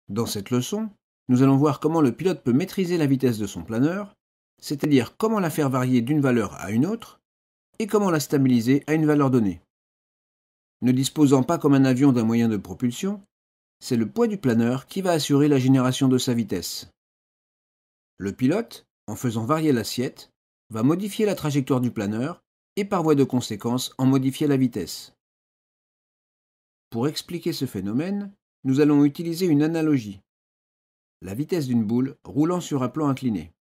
Dans cette leçon, nous allons voir comment le pilote peut maîtriser la vitesse de son planeur, c'est-à-dire comment la faire varier d'une valeur à une autre, et comment la stabiliser à une valeur donnée. Ne disposant pas comme un avion d'un moyen de propulsion, c'est le poids du planeur qui va assurer la génération de sa vitesse. Le pilote, en faisant varier l'assiette, va modifier la trajectoire du planeur et par voie de conséquence en modifier la vitesse. Pour expliquer ce phénomène, nous allons utiliser une analogie. La vitesse d'une boule roulant sur un plan incliné.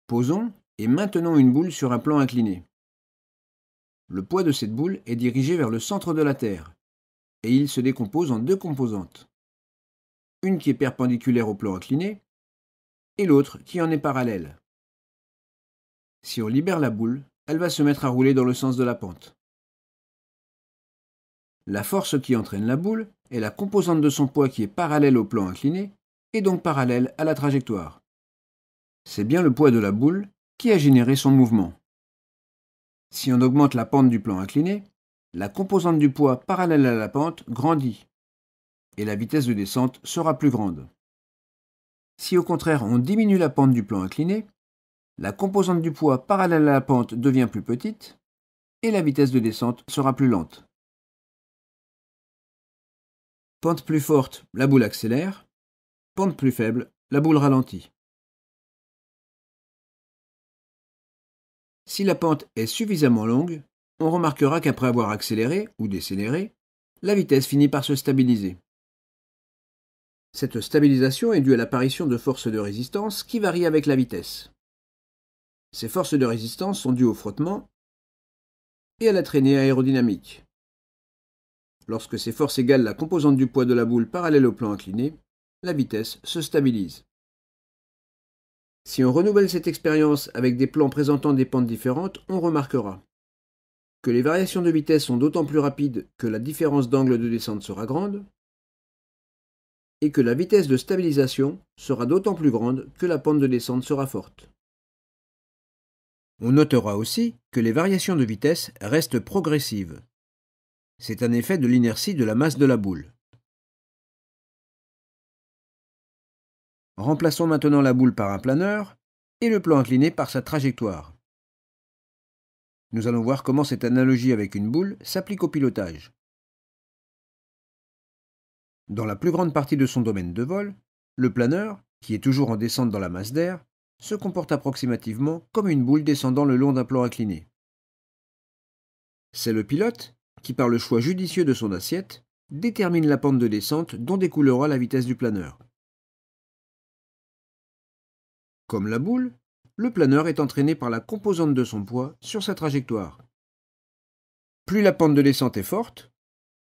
Posons et maintenons une boule sur un plan incliné. Le poids de cette boule est dirigé vers le centre de la Terre, et il se décompose en deux composantes. Une qui est perpendiculaire au plan incliné, et l'autre qui en est parallèle. Si on libère la boule, elle va se mettre à rouler dans le sens de la pente. La force qui entraîne la boule est la composante de son poids qui est parallèle au plan incliné, et donc parallèle à la trajectoire. C'est bien le poids de la boule qui a généré son mouvement. Si on augmente la pente du plan incliné, la composante du poids parallèle à la pente grandit, et la vitesse de descente sera plus grande. Si au contraire on diminue la pente du plan incliné, la composante du poids parallèle à la pente devient plus petite, et la vitesse de descente sera plus lente. Pente plus forte, la boule accélère. Pente plus faible, la boule ralentit. Si la pente est suffisamment longue, on remarquera qu'après avoir accéléré ou décéléré, la vitesse finit par se stabiliser. Cette stabilisation est due à l'apparition de forces de résistance qui varient avec la vitesse. Ces forces de résistance sont dues au frottement et à la traînée aérodynamique. Lorsque ces forces égalent la composante du poids de la boule parallèle au plan incliné, la vitesse se stabilise. Si on renouvelle cette expérience avec des plans présentant des pentes différentes, on remarquera que les variations de vitesse sont d'autant plus rapides que la différence d'angle de descente sera grande, et que la vitesse de stabilisation sera d'autant plus grande que la pente de descente sera forte. On notera aussi que les variations de vitesse restent progressives. C'est un effet de l'inertie de la masse de la boule. Remplaçons maintenant la boule par un planeur et le plan incliné par sa trajectoire. Nous allons voir comment cette analogie avec une boule s'applique au pilotage. Dans la plus grande partie de son domaine de vol, le planeur, qui est toujours en descente dans la masse d'air, se comporte approximativement comme une boule descendant le long d'un plan incliné. C'est le pilote qui, par le choix judicieux de son assiette, détermine la pente de descente dont découlera la vitesse du planeur. Comme la boule, le planeur est entraîné par la composante de son poids sur sa trajectoire. Plus la pente de descente est forte,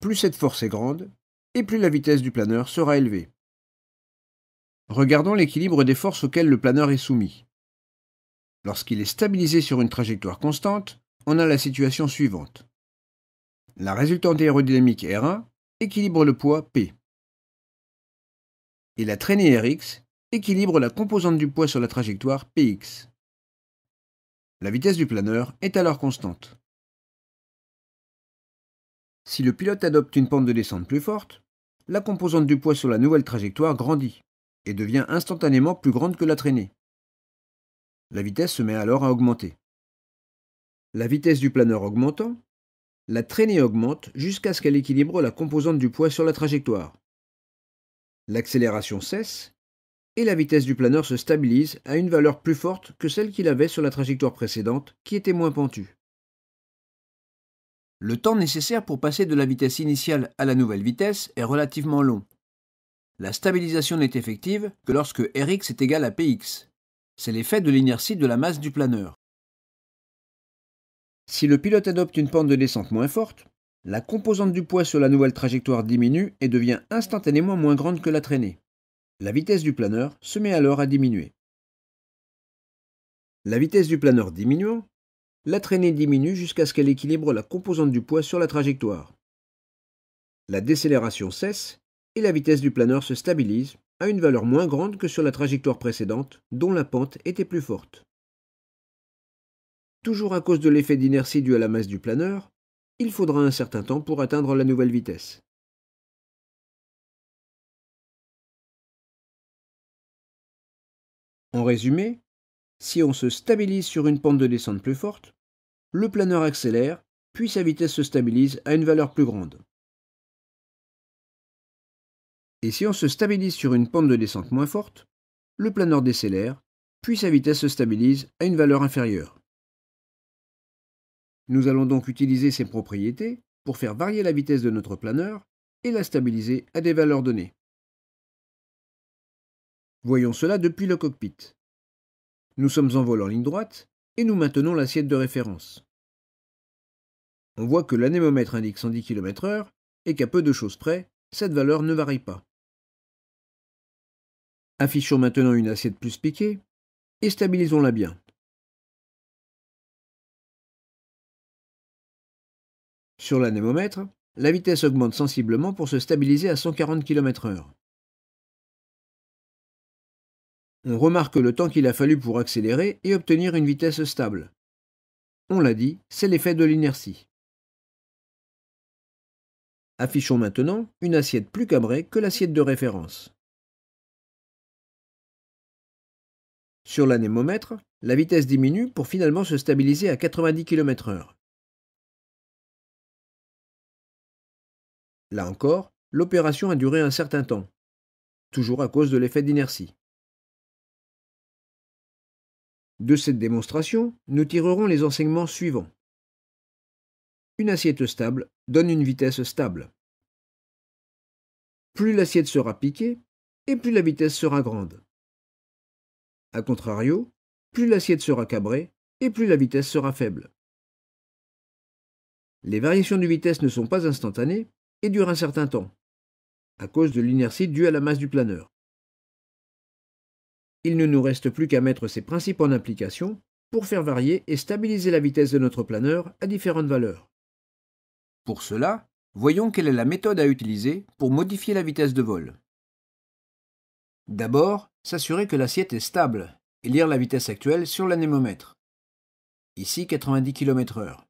plus cette force est grande, et plus la vitesse du planeur sera élevée. Regardons l'équilibre des forces auxquelles le planeur est soumis. Lorsqu'il est stabilisé sur une trajectoire constante, on a la situation suivante. La résultante aérodynamique R1 équilibre le poids P. Et la traînée Rx équilibre la composante du poids sur la trajectoire Px. La vitesse du planeur est alors constante. Si le pilote adopte une pente de descente plus forte, la composante du poids sur la nouvelle trajectoire grandit et devient instantanément plus grande que la traînée. La vitesse se met alors à augmenter. La vitesse du planeur augmentant, la traînée augmente jusqu'à ce qu'elle équilibre la composante du poids sur la trajectoire. L'accélération cesse et la vitesse du planeur se stabilise à une valeur plus forte que celle qu'il avait sur la trajectoire précédente qui était moins pentue. Le temps nécessaire pour passer de la vitesse initiale à la nouvelle vitesse est relativement long. La stabilisation n'est effective que lorsque Rx est égal à Px. C'est l'effet de l'inertie de la masse du planeur. Si le pilote adopte une pente de descente moins forte, la composante du poids sur la nouvelle trajectoire diminue et devient instantanément moins grande que la traînée. La vitesse du planeur se met alors à diminuer. La vitesse du planeur diminuant, la traînée diminue jusqu'à ce qu'elle équilibre la composante du poids sur la trajectoire. La décélération cesse et la vitesse du planeur se stabilise à une valeur moins grande que sur la trajectoire précédente dont la pente était plus forte. Toujours à cause de l'effet d'inertie dû à la masse du planeur, il faudra un certain temps pour atteindre la nouvelle vitesse. En résumé, si on se stabilise sur une pente de descente plus forte, le planeur accélère, puis sa vitesse se stabilise à une valeur plus grande. Et si on se stabilise sur une pente de descente moins forte, le planeur décélère, puis sa vitesse se stabilise à une valeur inférieure. Nous allons donc utiliser ces propriétés pour faire varier la vitesse de notre planeur et la stabiliser à des valeurs données. Voyons cela depuis le cockpit. Nous sommes en vol en ligne droite et nous maintenons l'assiette de référence. On voit que l'anémomètre indique 110 km/h et qu'à peu de choses près, cette valeur ne varie pas. Affichons maintenant une assiette plus piquée et stabilisons-la bien. Sur l'anémomètre, la vitesse augmente sensiblement pour se stabiliser à 140 km/h. On remarque le temps qu'il a fallu pour accélérer et obtenir une vitesse stable. On l'a dit, c'est l'effet de l'inertie. Affichons maintenant une assiette plus cabrée que l'assiette de référence. Sur l'anémomètre, la vitesse diminue pour finalement se stabiliser à 90 km/h. Là encore, l'opération a duré un certain temps, toujours à cause de l'effet d'inertie. De cette démonstration, nous tirerons les enseignements suivants. Une assiette stable donne une vitesse stable. Plus l'assiette sera piquée, et plus la vitesse sera grande. A contrario, plus l'assiette sera cabrée, et plus la vitesse sera faible. Les variations de vitesse ne sont pas instantanées et durent un certain temps, à cause de l'inertie due à la masse du planeur. Il ne nous reste plus qu'à mettre ces principes en application pour faire varier et stabiliser la vitesse de notre planeur à différentes valeurs. Pour cela, voyons quelle est la méthode à utiliser pour modifier la vitesse de vol. D'abord, s'assurer que l'assiette est stable et lire la vitesse actuelle sur l'anémomètre. Ici 90 km/h.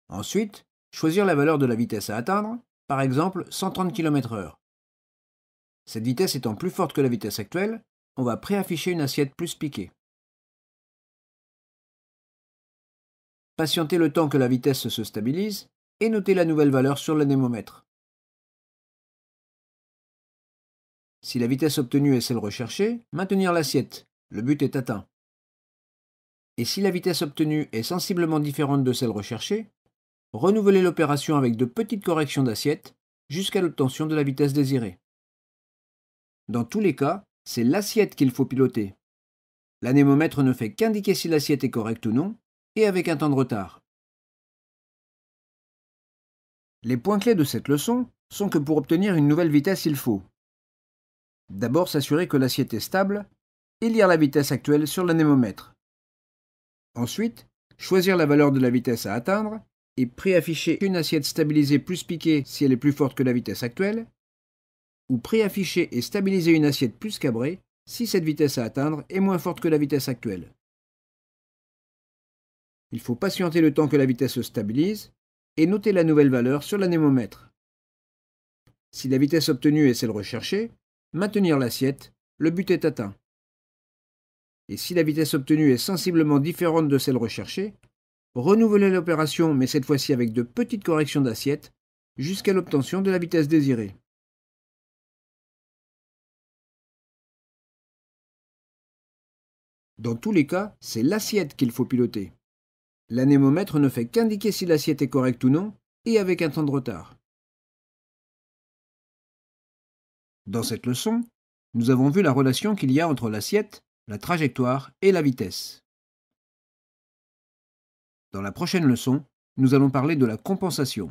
Ensuite, choisir la valeur de la vitesse à atteindre, par exemple 130 km/h. Cette vitesse étant plus forte que la vitesse actuelle, on va préafficher une assiette plus piquée. Patienter le temps que la vitesse se stabilise et noter la nouvelle valeur sur l'anémomètre. Si la vitesse obtenue est celle recherchée, maintenir l'assiette, le but est atteint. Et si la vitesse obtenue est sensiblement différente de celle recherchée, renouveler l'opération avec de petites corrections d'assiette jusqu'à l'obtention de la vitesse désirée. Dans tous les cas, c'est l'assiette qu'il faut piloter. L'anémomètre ne fait qu'indiquer si l'assiette est correcte ou non, et avec un temps de retard. Les points clés de cette leçon sont que pour obtenir une nouvelle vitesse, il faut d'abord s'assurer que l'assiette est stable et lire la vitesse actuelle sur l'anémomètre. Ensuite, choisir la valeur de la vitesse à atteindre et préafficher une assiette stabilisée plus piquée si elle est plus forte que la vitesse actuelle, ou préafficher et stabiliser une assiette plus cabrée si cette vitesse à atteindre est moins forte que la vitesse actuelle. Il faut patienter le temps que la vitesse se stabilise et noter la nouvelle valeur sur l'anémomètre. Si la vitesse obtenue est celle recherchée, maintenir l'assiette, le but est atteint. Et si la vitesse obtenue est sensiblement différente de celle recherchée, renouveler l'opération mais cette fois-ci avec de petites corrections d'assiette jusqu'à l'obtention de la vitesse désirée. Dans tous les cas, c'est l'assiette qu'il faut piloter. L'anémomètre ne fait qu'indiquer si l'assiette est correcte ou non, et avec un temps de retard. Dans cette leçon, nous avons vu la relation qu'il y a entre l'assiette, la trajectoire et la vitesse. Dans la prochaine leçon, nous allons parler de la compensation.